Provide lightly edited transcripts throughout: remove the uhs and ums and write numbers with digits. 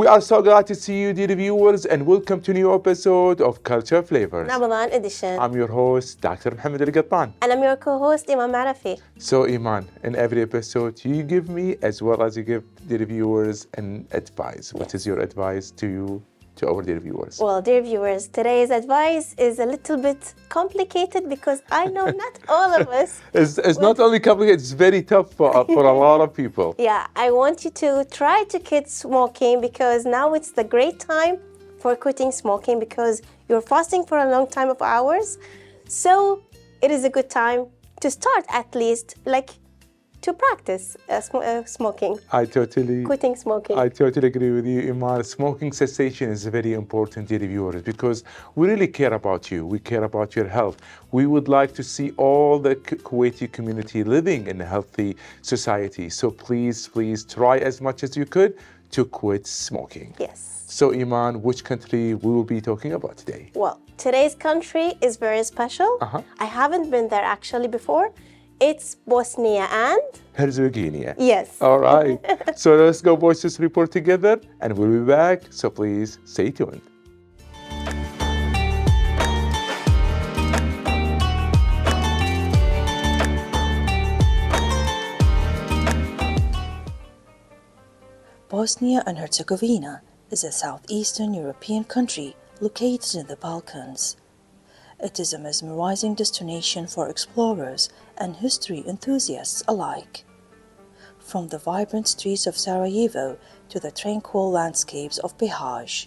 We are so glad to see you, dear viewers, and welcome to a new episode of Culture Flavors. Ramadan edition. I'm your host, Dr. Mohammad Al-Qattan. And I'm your co-host, Eman Marafie. So, Eman, in every episode, you give me, as well as you give the viewers, an advice. What is your advice to our dear viewers? Well, dear viewers, today's advice is a little bit complicated because I know not all of us. It's not only complicated, it's very tough for a lot of people. Yeah, I want you to try to quit smoking because now it's the great time for quitting smoking because you're fasting for a long time of hours. So it is a good time to start at least, to practice smoking. Quitting smoking. I totally agree with you, Eman. Smoking cessation is very important, dear viewers, because we really care about you. We care about your health. We would like to see all the Kuwaiti community living in a healthy society. So please try as much as you could to quit smoking. Yes. So, Eman, which country we will be talking about today? Well, today's country is very special. I haven't been there actually before. It's Bosnia and Herzegovina. Yes. All right. So let's go watch this report together and we'll be back. So please stay tuned. Bosnia and Herzegovina is a southeastern European country located in the Balkans. It is a mesmerizing destination for explorers and history enthusiasts alike. From the vibrant streets of Sarajevo to the tranquil landscapes of Bihać,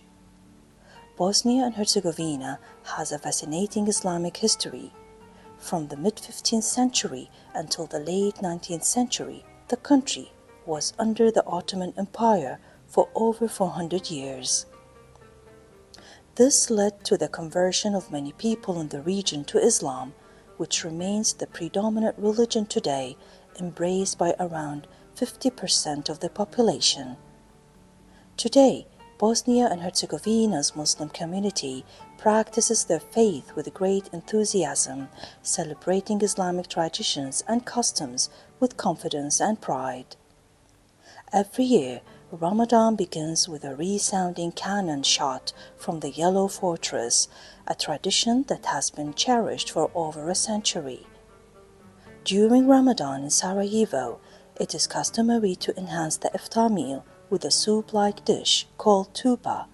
Bosnia and Herzegovina has a fascinating Islamic history. From the mid-15th century until the late 19th century, the country was under the Ottoman Empire for over 400 years. This led to the conversion of many people in the region to Islam, which remains the predominant religion today, embraced by around 50% of the population. Today, Bosnia and Herzegovina's Muslim community practices their faith with great enthusiasm, celebrating Islamic traditions and customs with confidence and pride. Every year, Ramadan begins with a resounding cannon shot from the Yellow Fortress, a tradition that has been cherished for over a century. During Ramadan in Sarajevo, it is customary to enhance the iftar meal with a soup-like dish called tuba.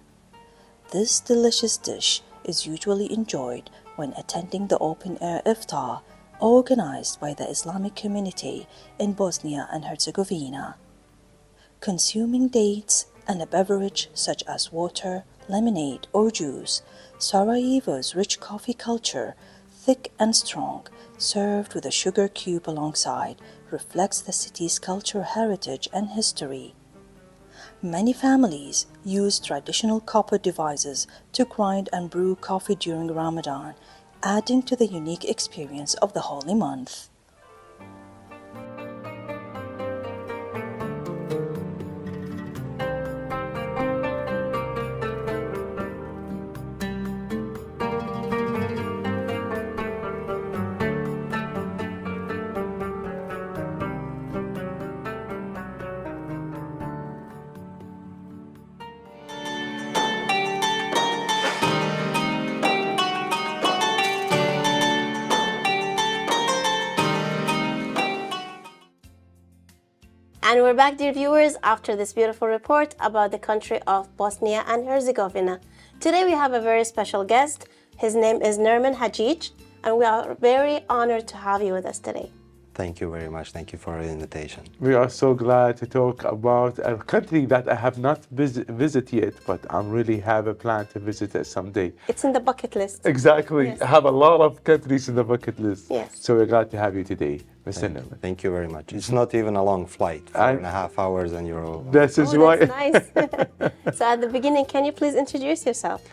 This delicious dish is usually enjoyed when attending the open-air iftar organized by the Islamic community in Bosnia and Herzegovina. Consuming dates and a beverage such as water, lemonade, or juice, Sarajevo's rich coffee culture, thick and strong, served with a sugar cube alongside, reflects the city's cultural heritage and history. Many families use traditional copper devices to grind and brew coffee during Ramadan, adding to the unique experience of the holy month. And we're back, dear viewers, after this beautiful report about the country of Bosnia and Herzegovina. Today we have a very special guest. His name is Nermin Hadjic, and we are very honored to have you with us today. Thank you very much. Thank you for the invitation. We are so glad to talk about a country that I have not visited yet, but I really have a plan to visit it someday. It's in the bucket list. Exactly. Yes. I have a lot of countries in the bucket list. Yes. So we're glad to have you today, Mr. Nermin. Thank you very much. It's not even a long flight, 4.5 hours and you're over. This is why. That's nice. So at the beginning, can you please introduce yourself?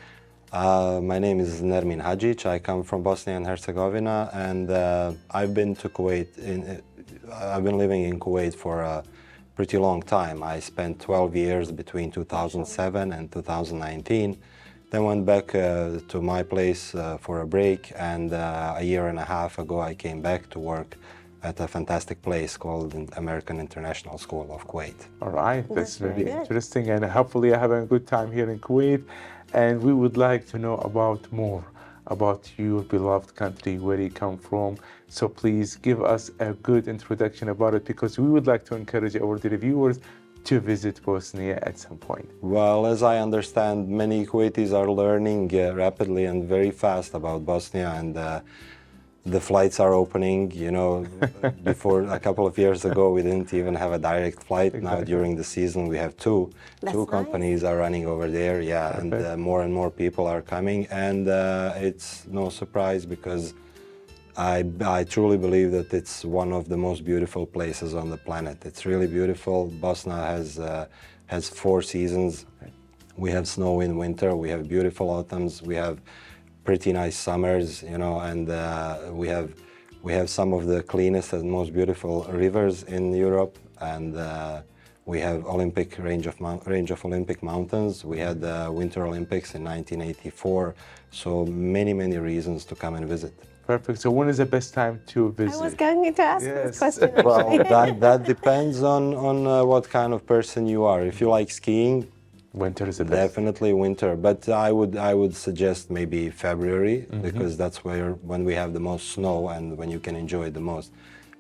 My name is Nermin Hadjic. I come from Bosnia and Herzegovina, and I've been to Kuwait. I've been living in Kuwait for a pretty long time. I spent 12 years between 2007 and 2019. Then went back to my place for a break, and a year and a half ago I came back to work at a fantastic place called the American International School of Kuwait. All right, that's very very good. interesting, and hopefully you're having a good time here in Kuwait. And we would like to know more about your beloved country, where you come from. So please give us a good introduction about it, because we would like to encourage our viewers to visit Bosnia at some point. Well, as I understand, many Kuwaitis are learning rapidly and very fast about Bosnia, and the flights are opening. You know, before a couple of years ago, we didn't even have a direct flight. Now, Exactly. during the season, we have two. That's Two nice. companies are running over there, yeah, and more people are coming. And it's no surprise, because I truly believe that it's one of the most beautiful places on the planet. It's really beautiful. Bosnia has 4 seasons. We have snow in winter, we have beautiful autumns, we have pretty nice summers, you know, and we have some of the cleanest and most beautiful rivers in Europe, and we have range of Olympic mountains. We had the Winter Olympics in 1984, so many reasons to come and visit. Perfect. So when is the best time to visit? I was going to ask Yes. this question. Well, that depends on what kind of person you are. If you like skiing, Winter is the best. definitely winter. But I would suggest maybe February, because that's when we have the most snow and when you can enjoy it the most.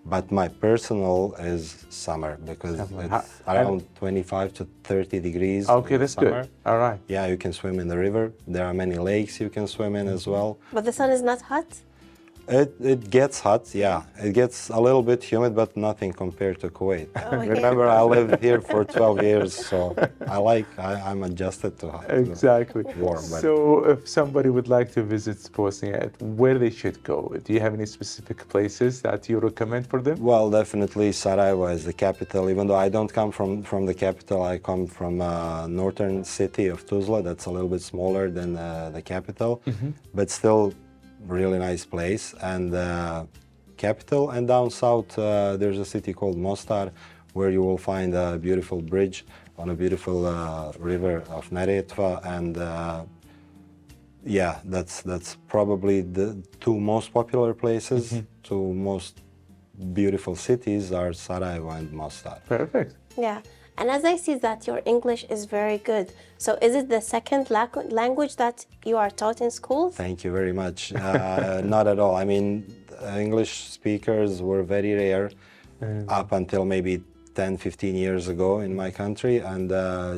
But my personal is summer, because it's around 25 to 30 degrees. Okay, in the that's summer. good. All right. Yeah, you can swim in the river. There are many lakes you can swim in as well. But the sun is not hot? It gets hot, yeah. It gets a little bit humid, but nothing compared to Kuwait. Okay. Remember, I lived here for 12 years, so I'm adjusted to Exactly. warm weather. So if somebody would like to visit Bosnia, where they should go? Do you have any specific places that you recommend for them? Well, definitely Sarajevo is the capital. Even though I don't come from the capital, I come from northern city of Tuzla. That's a little bit smaller than the capital, but still really nice place. And capital, and down south there's a city called Mostar, where you will find a beautiful bridge on a beautiful river of Neretva, and yeah, that's probably the 2 most popular places. 2 most beautiful cities are Sarajevo and Mostar. Perfect. Yeah. And as I see that your English is very good, so is it the second language that you are taught in schools? Thank you very much. Not at all. I mean, English speakers were very rare up until maybe 10, 15 years ago in my country, and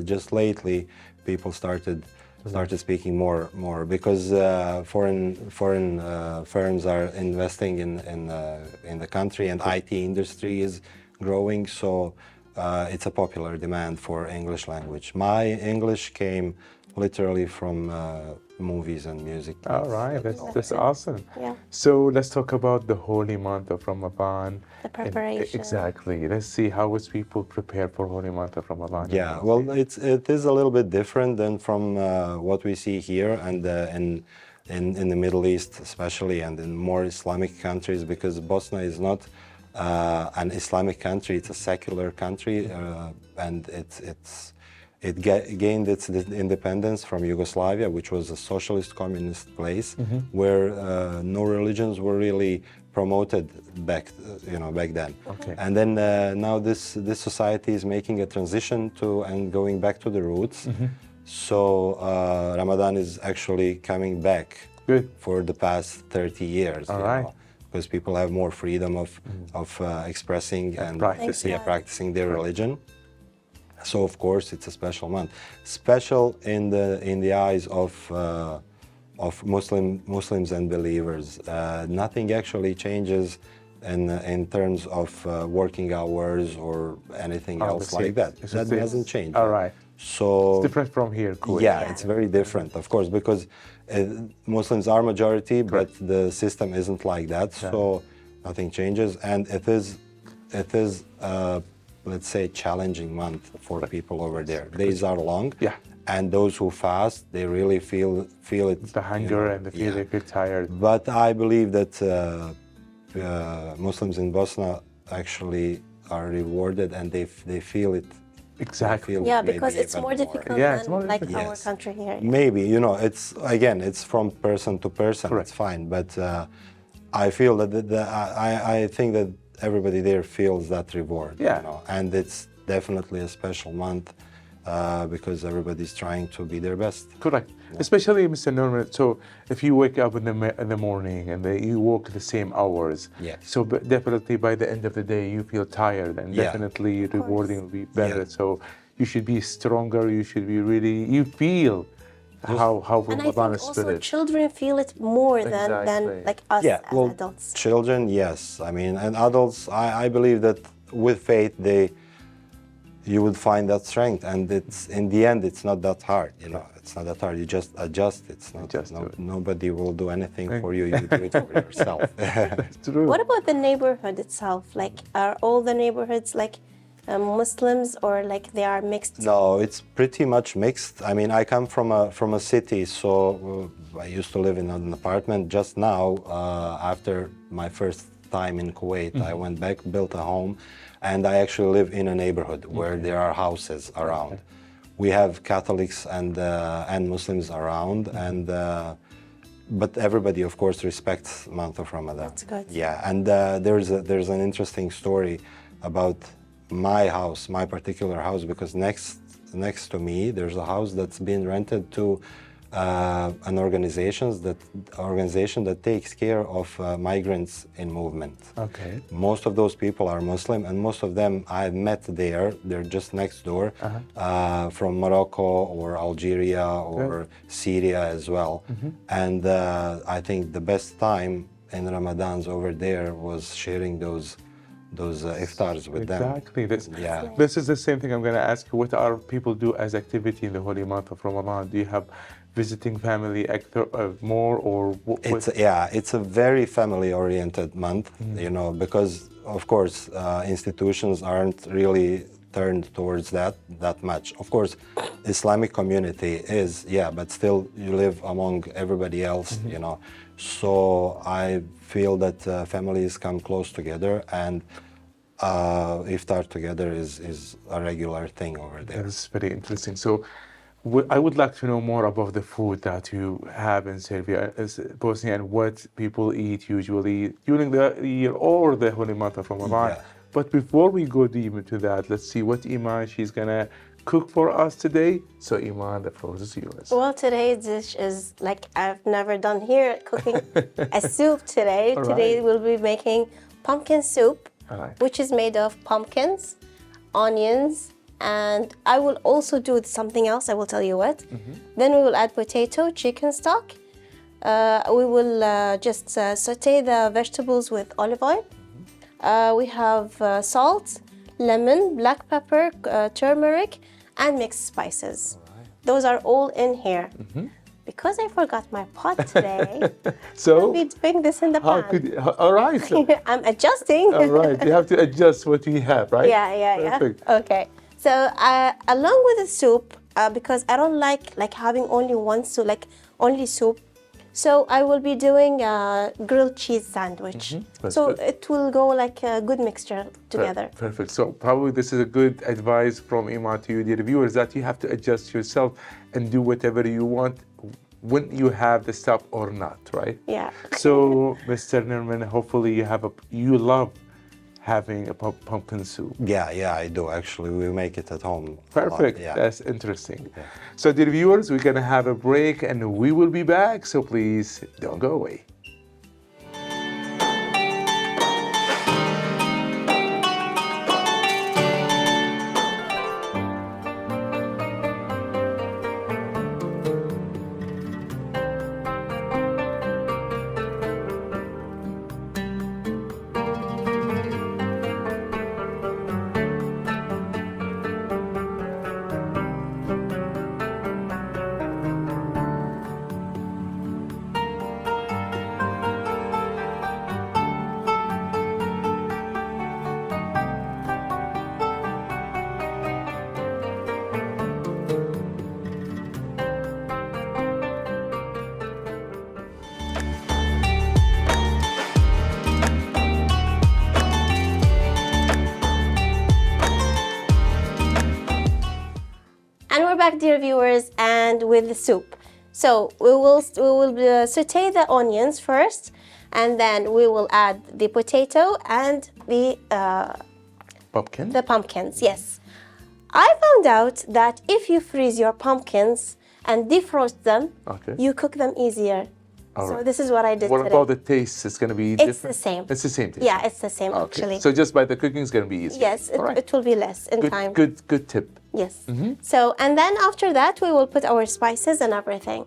just lately people started speaking more, because foreign firms are investing in the country, and IT industry is growing, so it's a popular demand for English language. My English came literally from movies and music. All right, that's awesome. Yeah. So let's talk about the holy month of Ramadan. The preparation. Exactly. Let's see how is people prepare for holy month of Ramadan. Yeah, well, it is a little bit different than from what we see here and in the Middle East, especially, and in more Islamic countries, because Bosnia is not an Islamic country; it's a secular country, and it gained its independence from Yugoslavia, which was a socialist communist place, where no religions were really promoted back then. Okay. And then now this society is making a transition and going back to the roots. So Ramadan is actually coming back. Good. For the past 30 years. All right. Because people have more freedom of expressing and practicing their religion. So of course it's a special month, special in the eyes of Muslims and believers. Nothing actually changes in terms of working hours or anything else like that. That hasn't changed. All right. So it's different from here, Kuwait. Yeah, it's very different, of course, because Muslims are majority, but the system isn't like that. So nothing changes, and it is let's say challenging month for people over there. Days are long. Yeah. And those who fast, they really feel it. The hunger and the feel they feel tired. But I believe that Muslims in Bosnia actually are rewarded, and they feel it. Exactly. Yeah, because it's more difficult than like our country here. Maybe, it's from person to person. Correct. It's fine, but I feel that I think that everybody there feels that reward. Yeah. You know? And it's definitely a special month because everybody's trying to be their best. Correct. Especially, Mr. Norman, so if you wake up in the morning and you work the same hours, Yes. so definitely by the end of the day you feel tired, and Yeah. definitely rewarding will be better. Yeah. So you should be stronger, you should be really, you feel how And I Ramadan think is also spirit. children feel it more Exactly. than like us Yeah, as well, adults. children, yes. I mean, and adults, I believe that with faith, you would find that strength, and it's in the end, it's not that hard. You know, it's not that hard. You just adjust. It's not. Adjust to it. Nobody will do anything for you. You do it for yourself. It's true. What about the neighborhood itself? Like, are all the neighborhoods like Muslims, or like they are mixed? No, it's pretty much mixed. I mean, I come from a city, so I used to live in an apartment. Just now, after my first time in Kuwait, I went back, built a home, and I actually live in a neighborhood where there are houses around. We have Catholics and Muslims around, and but everybody, of course, respects month of Ramadan. That's good. Yeah, and there's an interesting story about my house, my particular house, because next to me there's a house that's been rented to an organization that takes care of migrants in movement. Okay. Most of those people are Muslim, and most of them I've met there. They're just next door, from Morocco or Algeria or Syria as well. And I think the best time in Ramadan's over there was sharing those iftars with them. Exactly. Yeah. This is the same thing I'm going to ask you. What are people do as activity in the holy month of Ramadan? Do you have visiting family more, or It's a very family-oriented month, you know, because of course institutions aren't really turned towards that much. Of course, Islamic community is, but still you live among everybody else, you know. So I feel that families come close together, and iftar together is a regular thing over there. That's very interesting. So I would like to know more about the food that you have in Serbia, Bosnia, and what people eat usually during the year or the holy month of Ramadan. Yeah. But before we go deep into that, let's see what Eman she's gonna cook for us today. So Eman, the floor is yours. Well, today's dish is like I've never done here, cooking a soup today. All Today right. we'll be making pumpkin soup, All right. which is made of pumpkins, onions, and I will also do something else. I will tell you what. Then we will add potato, chicken stock. We will just saute the vegetables with olive oil. We have salt, lemon, black pepper, turmeric, and mixed spices. Those are all in here. Because I forgot my pot today, So I'll be doing this in the how pan. could all right. I'm adjusting. All right. You have to adjust what we have, right? Yeah. Perfect. Okay. So along with the soup, because I don't like having only one soup, like only soup. So I will be doing a grilled cheese sandwich. That's So good. it will go like a good mixture together. Perfect. So probably this is a good advice from Eman to you, dear viewers, that you have to adjust yourself and do whatever you want when you have the stuff or not, right? Yeah. So, Mr. Nerman, hopefully you love having a pumpkin soup. Yeah, I do actually. We make it at home. a lot, Perfect. Yeah. That's interesting. So, dear viewers, we're going to have a break and we will be back. So, please don't go away. And we're back, dear viewers, and with the soup. So we will saute the onions first, and then we will add the potato and the Pumpkin? pumpkins. Yes, I found out that if you freeze your pumpkins and defrost them, Okay. you cook them easier. All So right. this is what I did What today. about the taste? It's going to be It's different? the same. It's the same taste? Yeah, it's the same Okay. actually. So just by the cooking is going to be easy? Yes, All right. it will be less in Good, time. good tip. Yes. So, and then after that, we will put our spices and everything.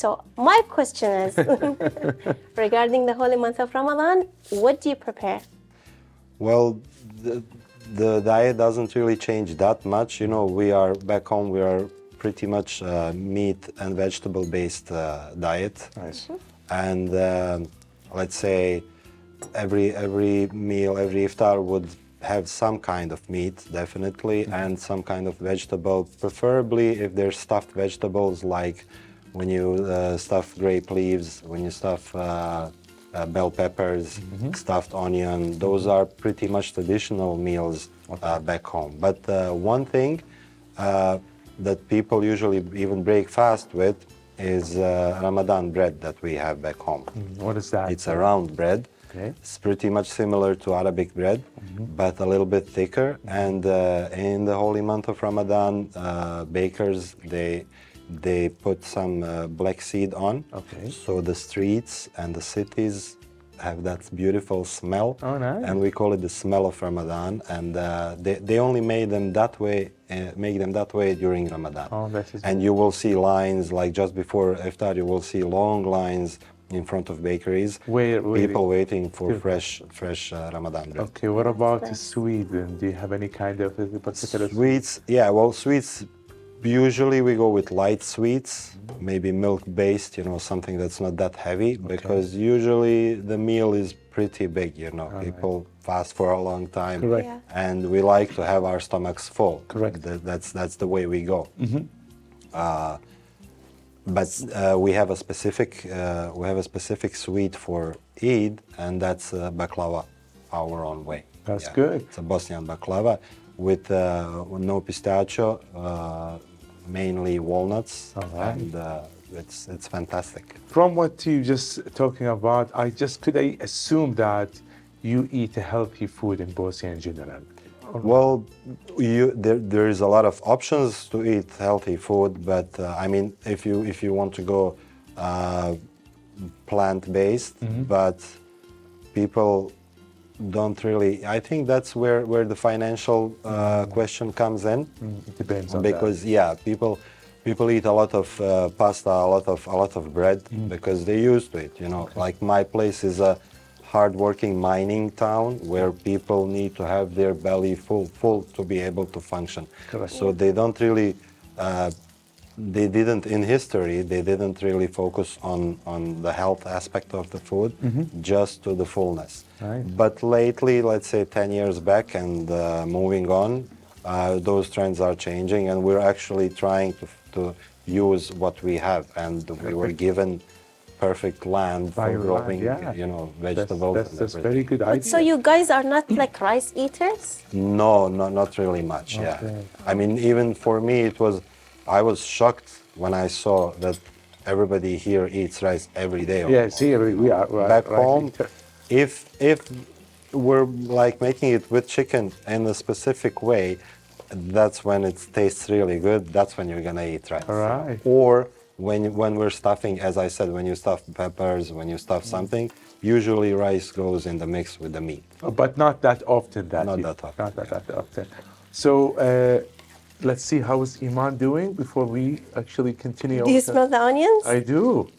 So, my question is regarding the holy month of Ramadan, what do you prepare? Well, the diet doesn't really change that much. You know, we are back home, we are pretty much meat and vegetable based diet. Nice. And let's say every meal, every iftar would have some kind of meat, definitely, and some kind of vegetable, preferably if there's stuffed vegetables, like when you stuff grape leaves, when you stuff bell peppers, stuffed onion. Those are pretty much traditional meals back home. But one thing that people usually even break fast with is Ramadan bread that we have back home. What is that? It's a round bread. Okay. It's pretty much similar to Arabic bread, but a little bit thicker. And in the holy month of Ramadan, bakers, they put some black seed on. Okay. So the streets and the cities have that beautiful smell. Oh, nice. And we call it the smell of Ramadan. And they only made them that way, make them that way during Ramadan. Oh, that is And you will see lines, like just before iftar, you will see long lines in front of bakeries. People waiting for fresh Ramadan bread. Okay, what about Sweden? Do you have any kind of particular Sweets, yeah, well, sweets, usually we go with light sweets, maybe milk-based, you know, something that's not that heavy, because usually the meal is pretty big, you know. People fast for a long time. Correct. Yeah. And we like to have our stomachs full. Correct. That's the way we go. But we have a specific sweet for Eid, and that's baklava, our own way. That's good. It's a Bosnian baklava with no pistachio, mainly walnuts, and it's fantastic. From what you just talking about, I assume that you eat a healthy food in Bosnia in general. Well, there is a lot of options to eat healthy food, but I mean, if you want to go plant-based, but people don't really. I think that's where the financial question comes in. It depends on Because people eat a lot of pasta, a lot of bread because they're used to it. You know, like my place is a hard-working mining town where people need to have their belly full to be able to function. Correct. So they don't really. They didn't in history. They didn't really focus on the health aspect of the food, just to the fullness. Right. But lately, let's say 10 years back and moving on, those trends are changing, and we're actually trying to use what we have, and we were given perfect land By for growing, yeah. you know, vegetables. That's and very good idea. So you guys are not like rice eaters? No, not really much. Okay. Yeah, I mean, even for me, I was shocked when I saw that everybody here eats rice every day. Yes, here we are. Right, Back right. home, if we're like making it with chicken in a specific way, that's when it tastes really good. That's when you're gonna eat rice. Right. Or when we're stuffing, as I said, when you stuff peppers, when you stuff something, usually rice goes in the mix with the meat. But not that often. Not that often, Not that often. So let's see how is Eman doing before we actually continue. Do you smell the onions? I do.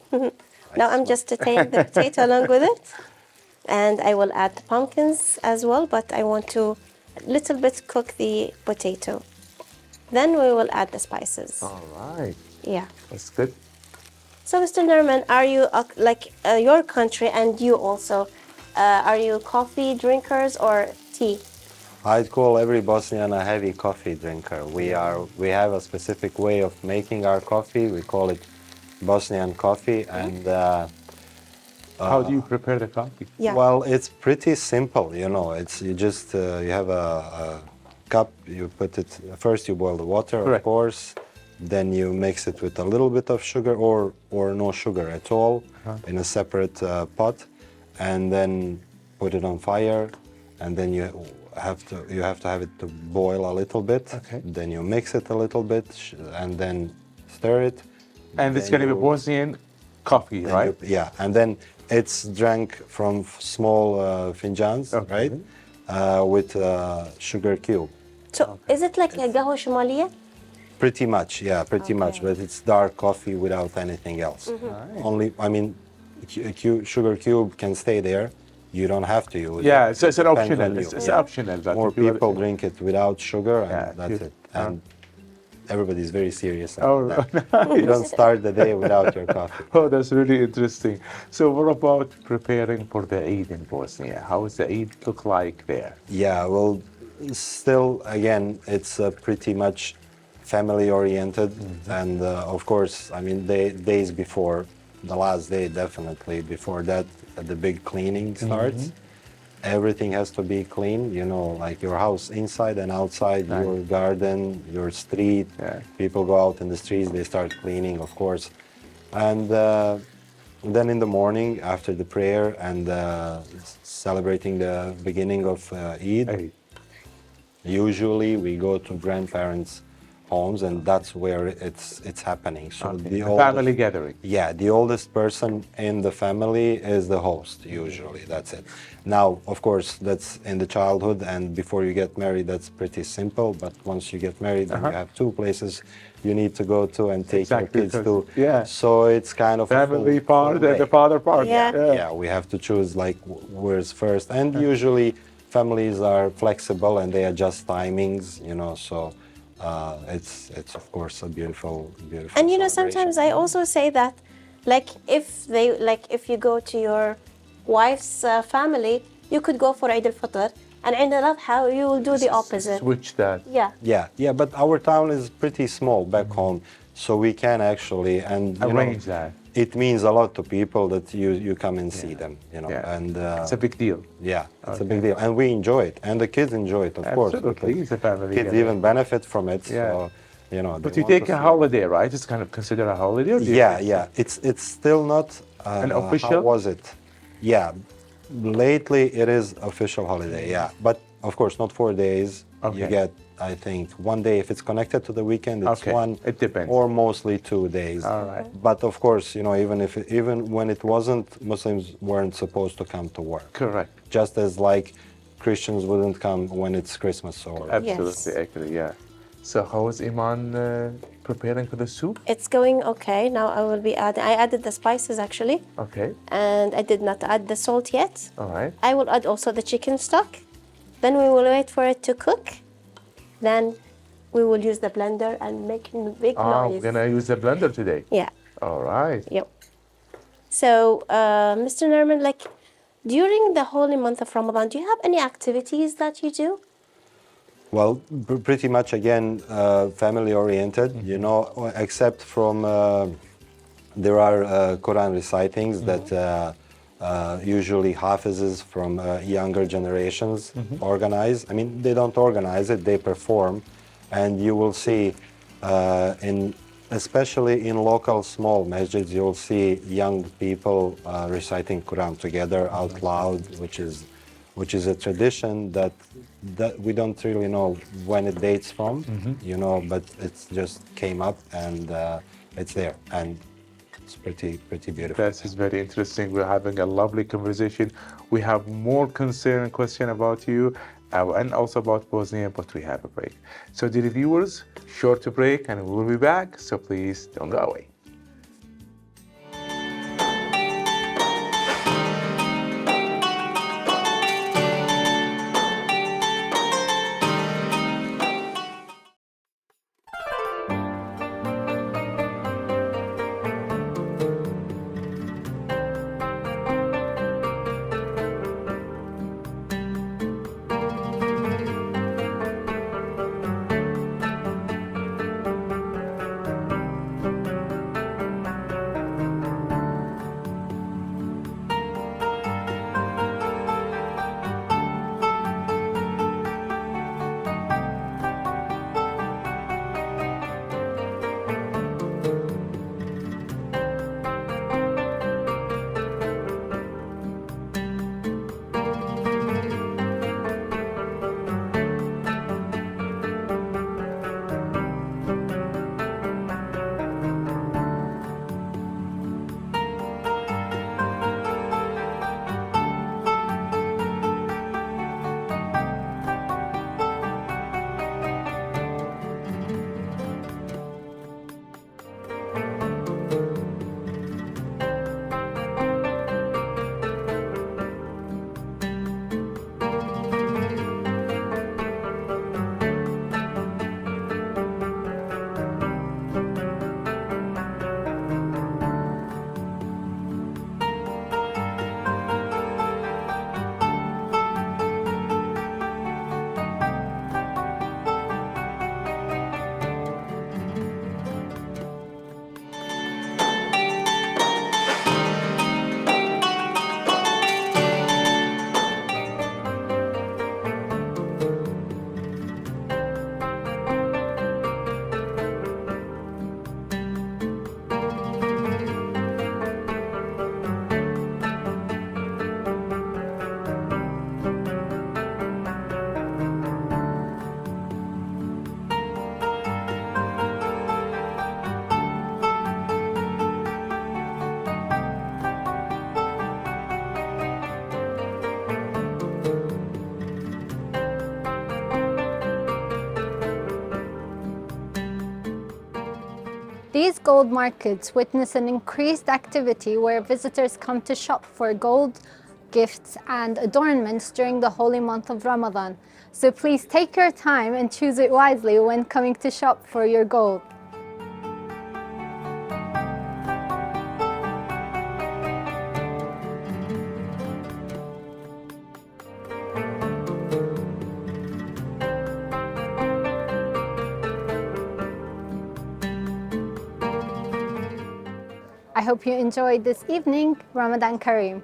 Now I'm just taking the potato along with it. And I will add the pumpkins as well, but I want to a little bit cook the potato. Then we will add the spices. All right. Yeah. That's good. So, Mr. Nerman, are you your country and you also, are you coffee drinkers or tea? I'd call every Bosnian a heavy coffee drinker. We have a specific way of making our coffee. We call it Bosnian coffee, and How do you prepare the coffee? Yeah. well, it's pretty simple. You know, it's you just you have a cup. You put it first. You boil the water, Correct. of course. Then you mix it with a little bit of sugar or no sugar at all in a separate pot. and then put it on fire, and then you have to have it to boil a little bit. Okay. Then you mix it a little bit, and then stir it. And it's Then going to be you- Bosnian coffee, then right? yeah, and then it's drank from small finjans, Okay. right? With sugar cube. So is it like a قهوة شمالية? Pretty much, yeah, pretty much. But it's dark coffee without anything else. Only, I mean, sugar cube can stay there. You don't have to use it. Yeah, it's an Depends on optional. you. It's optional. that More if you are- people drink it without sugar, and Yeah, that's you- it. And everybody's very serious. Oh, about that. You don't start the day without your coffee. Oh, that's really interesting. So what about preparing for the Eid in Bosnia? How does the Eid look like there? Yeah, well, still, again, it's pretty much family oriented. And of course, I mean, days before, the last day definitely, before that, the big cleaning starts. Everything has to be clean, you know, like your house inside and outside, Right. your garden, your street. Yeah. People go out in the streets, they start cleaning, of course. And then in the morning, after the prayer and celebrating the beginning of Eid, Eid. usually we go to grandparents' homes, and that's where it's happening. So Okay. the A oldest- family gathering. yeah, the oldest person in the family is the host, usually. That's it. Now, of course, that's in the childhood, and before you get married, that's pretty simple. But once you get married, then you have two places you need to go to and take Exactly, your kids so- to. yeah. So it's kind of a Family full part and the day. father part. Yeah. Yeah, we have to choose like where's first, and usually families are flexible and they adjust timings, you know. So it's of course a beautiful. And you know, celebration. sometimes I also say that, if you go to your wife's family, you could go for Eid al-Fitr, and Eid al-Adha, you will do the opposite. Switch that. Yeah. Yeah, but our town is pretty small back home, so we can actually and you know, Arrange that. It means a lot to people that you come and see them, you know, Yeah. and It's a big deal. yeah, it's a big deal, and we enjoy it, and the kids enjoy it, of course. Absolutely, because it's a family Kids gathering. even benefit from it, Yeah. so you know. But they you want take to a see- holiday, right? It's kind of considered a holiday. Or do you Yeah, think- yeah. It's still not An How official? was it? Yeah, lately it is official holiday. Yeah, but of course not 4 days. Okay. You get, I think, 1 day if it's connected to the weekend. It's Okay, one. it depends. Or mostly 2 days. All right. But of course, you know, even when it wasn't, Muslims weren't supposed to come to work. Correct. Just as like Christians wouldn't come when it's Christmas or. Absolutely, actually, yeah. So how is Iman preparing for the soup? It's going okay. Now I will be adding, I added the spices actually, Okay, and I did not add the salt yet. all right. I will add also the chicken stock. Then we will wait for it to cook. Then we will use the blender and make a big We're noise. gonna use the blender today. Yeah. All right. Yep. So, Mr. Nerman, like during the holy month of Ramadan, do you have any activities that you do? Well, pretty much again family oriented, you know, except from there are Quran recitings that usually Hafizes from younger generations organize. I mean, they don't organize it; they perform, and you will see especially in local small masjids, you will see young people reciting Quran together out loud, which is a tradition that we don't really know when it dates from, you know, but it's just came up and it's there, and it's pretty beautiful. That is very interesting. We're having a lovely conversation. We have more concern and question about you and also about Bosnia, but we have a break. So dear viewers, short break and we will be back. So please don't go away. These gold markets witness an increased activity where visitors come to shop for gold, gifts and adornments during the holy month of Ramadan. So please take your time and choose it wisely when coming to shop for your gold. I hope you enjoyed this evening. Ramadan Kareem.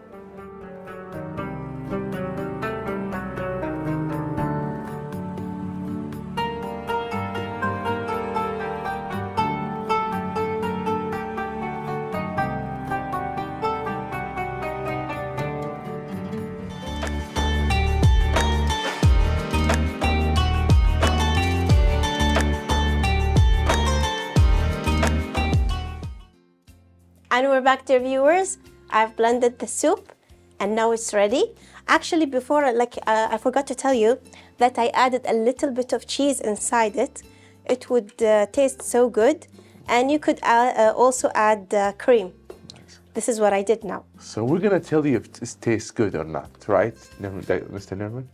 And we're back, dear viewers. I've blended the soup and now it's ready. Actually, before, I forgot to tell you that I added a little bit of cheese inside it. It would taste so good. And you could also add cream. Nice. This is what I did now. So we're going to tell you if it tastes good or not, right, Mr. Nerman?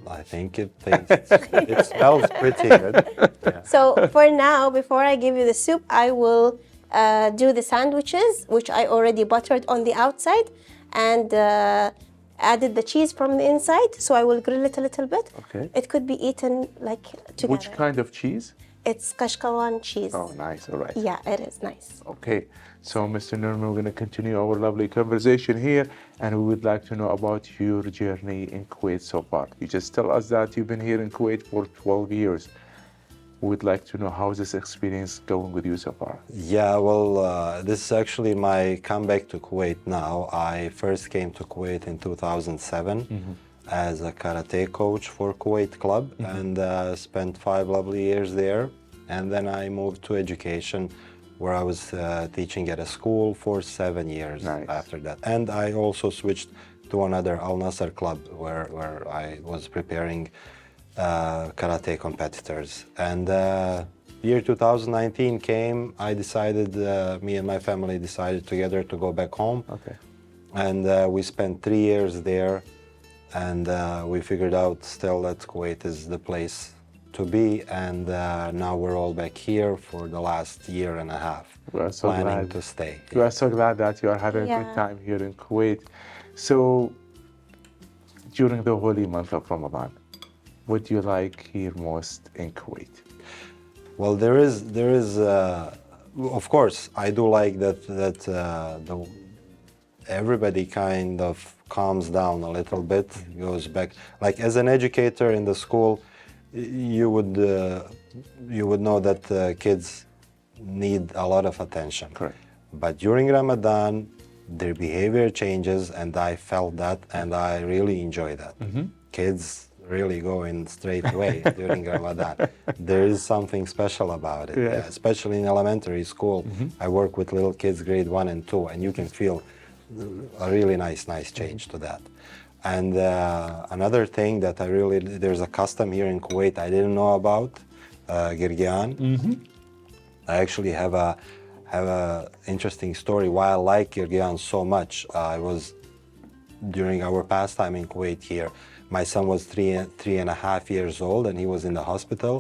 I think it smells pretty good. Yeah. So for now, before I give you the soup, I will do the sandwiches, which I already buttered on the outside and added the cheese from the inside. So I will grill it a little bit. Okay. It could be eaten like together. Which kind of cheese? It's Kashkawan cheese. Oh, nice. All right. Yeah, it is nice. Okay. So, Mr. Nerman, we're going to continue our lovely conversation here, and we would like to know about your journey in Kuwait so far. You just tell us that you've been here in Kuwait for 12 years. We would like to know how is this experience going with you so far? Yeah, well, this is actually my comeback to Kuwait now. I first came to Kuwait in 2007 as a karate coach for Kuwait Club and spent 5 lovely years there. And then I moved to education where I was teaching at a school for 7 years after that. And I also switched to another Al Nasser club where I was preparing karate competitors. And year 2019 came, I decided, me and my family decided together to go back home. Okay. And we spent 3 years there, and we figured out still that Kuwait is the place to be, and now we're all back here for the last year and a half, We are so planning glad. to stay. We are so glad that you are having a good time here in Kuwait. So, during the holy month of Ramadan, what do you like here most in Kuwait? Well, there is, of course, I do like that everybody kind of calms down a little bit, goes back. Like as an educator in the school, you would know that kids need a lot of attention. Correct. But during Ramadan, their behavior changes, and I felt that, and I really enjoy that. Kids really go in straight way during Ramadan. There is something special about it, Yes. especially in elementary school. I work with little kids, grade 1 and 2, and you can feel a really nice change to that. And another thing that there's a custom here in Kuwait I didn't know about, Girgian. I actually have a interesting story why I like Girgian so much. I was, during our pastime in Kuwait here, my son was three and a half years old, and he was in the hospital.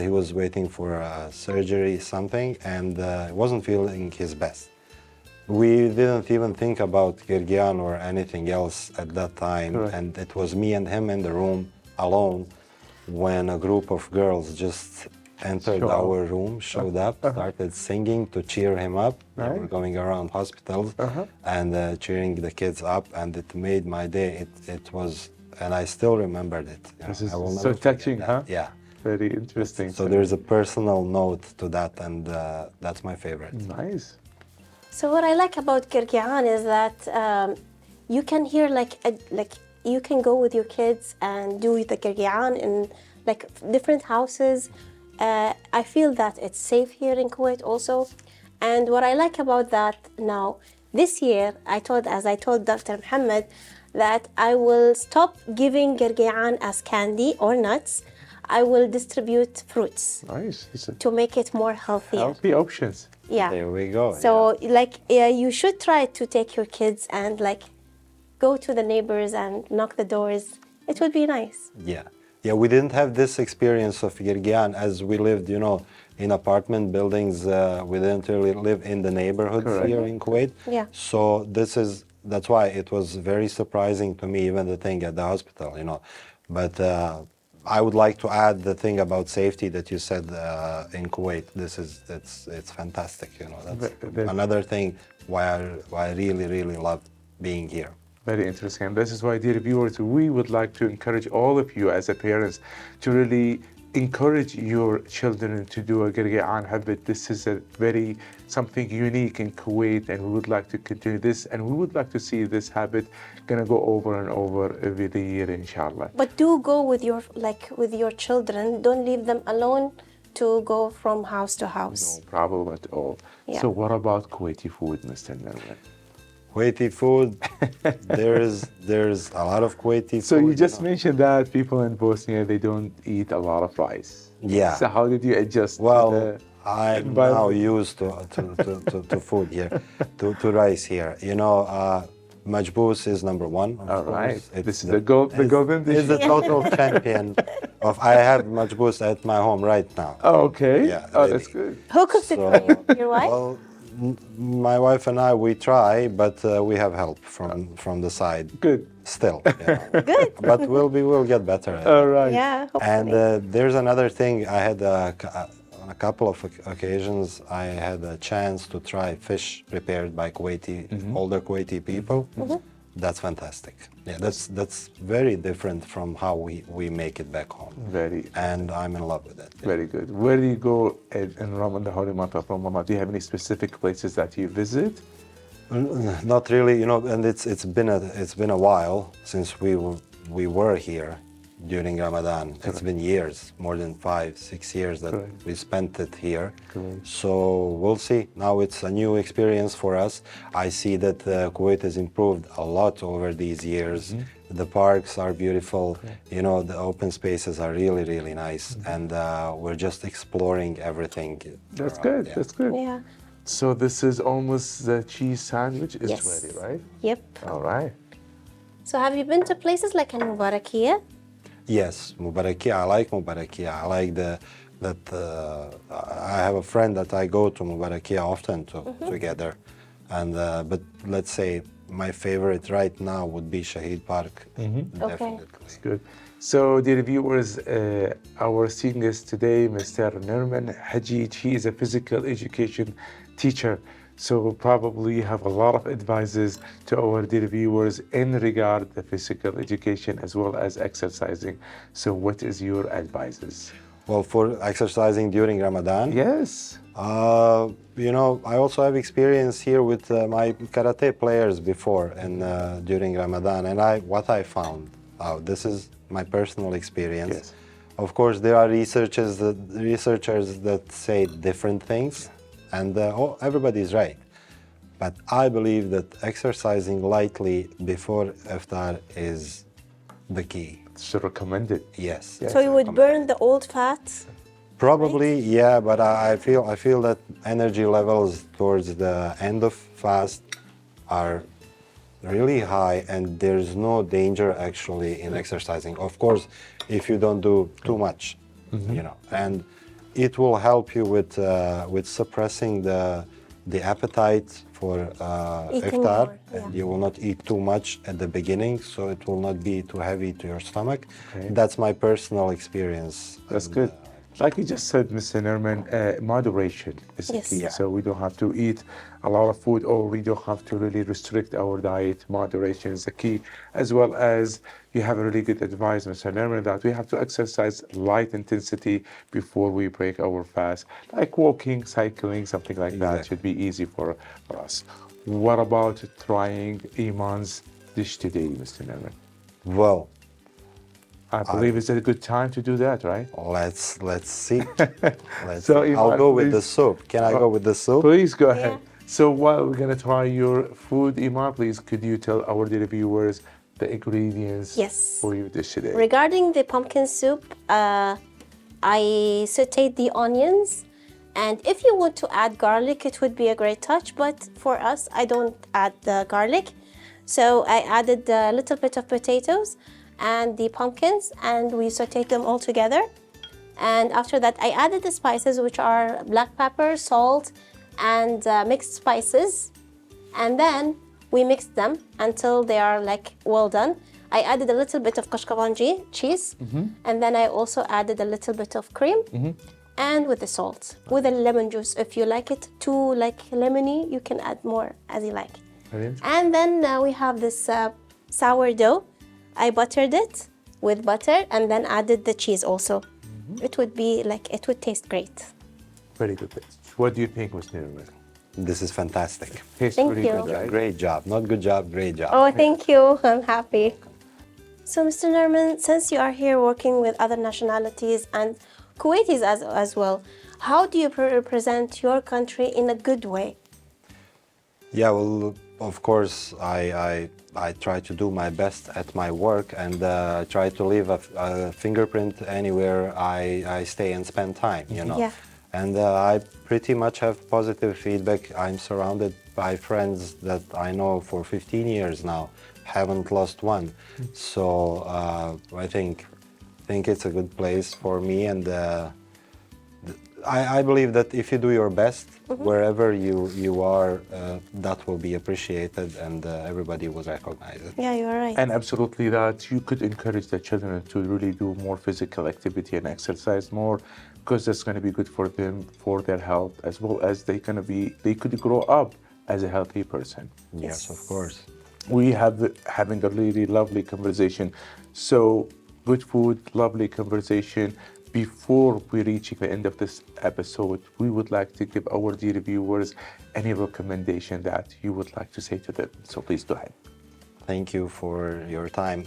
He was waiting for surgery, something, and wasn't feeling his best. We didn't even think about Girgian or anything else at that time. Correct. And it was me and him in the room alone when a group of girls just entered our room, showed up, started singing to cheer him up. They were going around hospitals and cheering the kids up, and it made my day. It was, and I still remembered it. This is I will so never forget touching, that. huh? Yeah. Very interesting. So there's a personal note to that, and that's my favorite. Nice. So what I like about Girgian is that you can hear like you can go with your kids and do the Girgian in like different houses. I feel that it's safe here in Kuwait also. And what I like about that now, this year, as I told Dr. Mohammed, that I will stop giving Girgian as candy or nuts. I will distribute fruits Nice. It's a to make it more healthier. healthy options. Yeah. There we go. So you should try to take your kids and go to the neighbors and knock the doors. It would be nice. Yeah. Yeah, we didn't have this experience of Girgian as we lived, in apartment buildings. We didn't really live in the neighborhoods Correct. here in Kuwait. Yeah. So that's why it was very surprising to me, even the thing at the hospital. But I would like to add the thing about safety that you said in Kuwait. It's fantastic. That's another thing why I really, really love being here. Very interesting. And this is why, dear viewers, we would like to encourage all of you as a parents to really encourage your children to do a Girgi'an habit. This is something unique in Kuwait, and we would like to continue this, and we would like to see this habit gonna go over and over every year, inshallah. But do go with your children. Don't leave them alone to go from house to house. No problem at all. Yeah. So what about Kuwaiti food, Mr. Nerman? Kuwaiti food, there's a lot of Kuwaiti food. So you just mentioned that people in Bosnia, they don't eat a lot of rice. Yeah. So how did you adjust? Well, to the I'm environment? now used to food here, to rice here. Majboos is number one. All right. It's This is the golden dish. It's the total champion of. I have majboos at my home right now. Oh, okay. Yeah, Oh, really. that's good. Who cooks it for you? Your wife? Well, my wife and I, we try, but we have help from the side. Good. Still. Good. But we'll get better at it. All right. Yeah. Hopefully. And there's another thing. I had on a couple of occasions, I had a chance to try fish prepared by older Kuwaiti people. That's fantastic. Yeah, that's very different from how we make it back home. And I'm in love with it. Very good. Where do you go in Ramadan, the holy month of Ramadan? Do you have any specific places that you visit? Not really, and it's been a while since we were here during Ramadan. Correct. It's been years, more than 5-6 years that Correct. we spent it here. Correct. So we'll see. Now it's a new experience for us. I see that Kuwait has improved a lot over these years. The parks are beautiful. The open spaces are really, really nice. And we're just exploring everything. That's around, good. yeah. That's good. Yeah. So this is almost the cheese sandwich is Yes. ready, right? Yep. All right. So have you been to places like in Mubarakia? Yes, Mubarakia. I like Mubarakia. I like I have a friend that I go to Mubarakia often together, and but let's say my favorite right now would be Shahid Park. Definitely. That's good. So, dear viewers, our senior guest today, Mr. Nerman Hajij, he is a physical education teacher. So probably have a lot of advices to our dear viewers in regard to physical education as well as exercising. So what is your advices? Well, for exercising during Ramadan, Yes. I also have experience here with my karate players before and during Ramadan, and what I found out. This is my personal experience. Yes. Of course, there are researchers that say different things. And everybody is right. But I believe that exercising lightly before iftar is the key. So recommended. Yes. So you would burn the old fats? Probably, yeah. But I feel that energy levels towards the end of fast are really high, and there's no danger actually in exercising. Of course, if you don't do too much, and it will help you with suppressing the appetite for Eating iftar. more, And yeah. you will not eat too much at the beginning, so it will not be too heavy to your stomach. Okay. That's my personal experience. That's And, good. Like you just said, Mr. Nerman, moderation is the Yes. key. Yeah. So we don't have to eat a lot of food, or we don't have to really restrict our diet. Moderation is the key, as well as you have a really good advice, Mr. Nerman, that we have to exercise light intensity before we break our fast, like walking, cycling, something like that should be easy for us. What about trying Eman's dish today, Mr. Nerman? well, I believe it's a good time to do that, right? let's see. So, I'll Iman, go with the please- soup. Can I go with the soup? Please go ahead. Yeah. So while we're gonna try your food, Iman, please could you tell our dear viewers the ingredients Yes. for your dish today? Regarding the pumpkin soup, I sauteed the onions. And if you want to add garlic, it would be a great touch. But for us, I don't add the garlic. So I added a little bit of potatoes and the pumpkins, and we sauteed them all together. And after that, I added the spices, which are black pepper, salt, and mixed spices. And then we mixed them until they are like well done. I added a little bit of kashkabanji cheese, and then I also added a little bit of cream, and with the salt, with the lemon juice. If you like it too like lemony, you can add more as you like. Brilliant. And then we have this sourdough. I buttered it with butter and then added the cheese also. It would be like, it would taste great. Very good taste. What do you think, Ms. Nermin? This is fantastic. Tastes Thank really you. good, right? Great job. Not good job, great job. Oh, thank you. I'm happy. So, Mr. Nerman, since you are here working with other nationalities and Kuwaitis as well, how do you represent your country in a good way? Yeah, well, of course, I try to do my best at my work and try to leave a fingerprint anywhere I stay and spend time, you know. Yeah. And I pretty much have positive feedback. I'm surrounded by friends that I know for 15 years now, haven't lost one. So I think it's a good place for me, and I believe that if you do your best, wherever you are, that will be appreciated and everybody will recognize it. Yeah, you're right. And absolutely that you could encourage the children to really do more physical activity and exercise more, because that's going to be good for them, for their health, as well as they could grow up as a healthy person. Yes, of course. We have having a really lovely conversation. So good food, lovely conversation. Before we reach the end of this episode, we would like to give our dear viewers any recommendation that you would like to say to them. So please go ahead. Thank you for your time.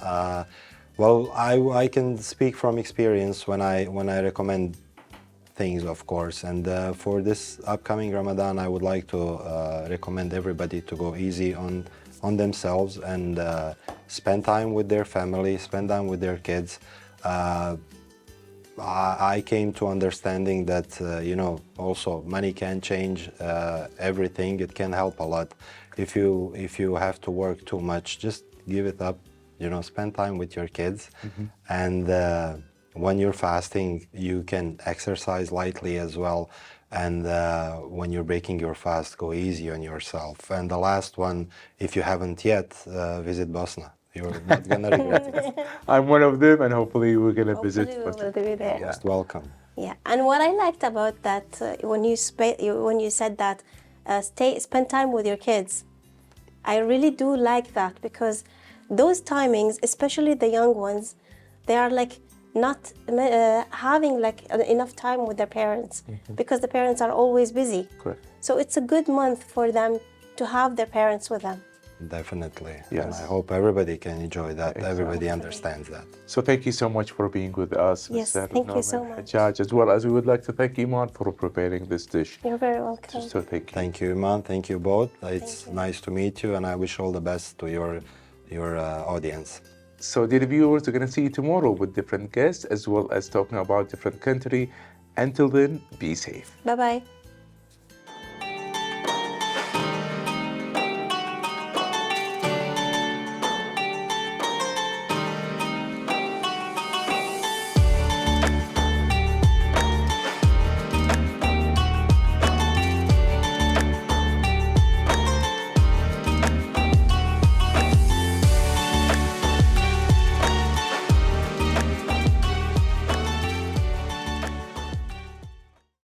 Well, I can speak from experience when I recommend things, of course. And for this upcoming Ramadan, I would like to recommend everybody to go easy on themselves and spend time with their family, spend time with their kids. I came to understanding that, also money can change everything. It can help a lot. If you have to work too much, just give it up, spend time with your kids. And when you're fasting, you can exercise lightly as well. And when you're breaking your fast, go easy on yourself. And the last one, if you haven't yet, visit Bosnia. You're not gonna regret it. I'm one of them, and hopefully we're gonna visit. We will be there. Most welcome. Yeah, and what I liked about that when you said that spend time with your kids, I really do like that, because those timings, especially the young ones, they are like not having like enough time with their parents because the parents are always busy. Correct. So it's a good month for them to have their parents with them. Definitely. Yes. And I hope everybody can enjoy that. Exactly. Everybody understands that. So thank you so much for being with us, Yes, Mr. thank you so Norman much. Hajjaj, as well as we would like to thank Eman for preparing this dish. You're very welcome. So thank you. Thank you, Iman. Thank you both. It's nice to meet you, and I wish all the best to your audience. So dear viewers, we're going to see you tomorrow with different guests, as well as talking about different country. Until then, be safe. Bye-bye.